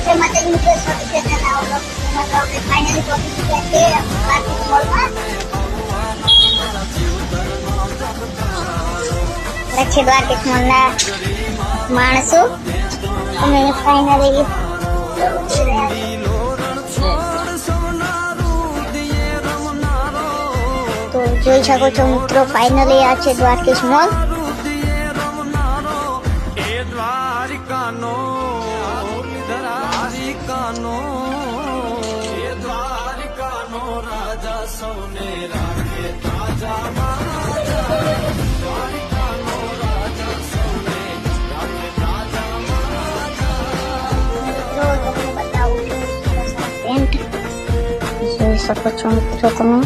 જય માતાજી મિત્રો, સ્વાગત છે તમારા નવા બ્લોગમાં. તો આપણે ફાઇનલી પહોંચી ગયા છે દ્વારકેશ મોલમાં. છે દ્વારકેશ મોલના માણસો અમે ફાઇનલી તો જોઈ શકો છો મિત્રો, ફાઇનલી આ છે દ્વારકેશ મોલ. જોઈ શકો છો મિત્રો તમે.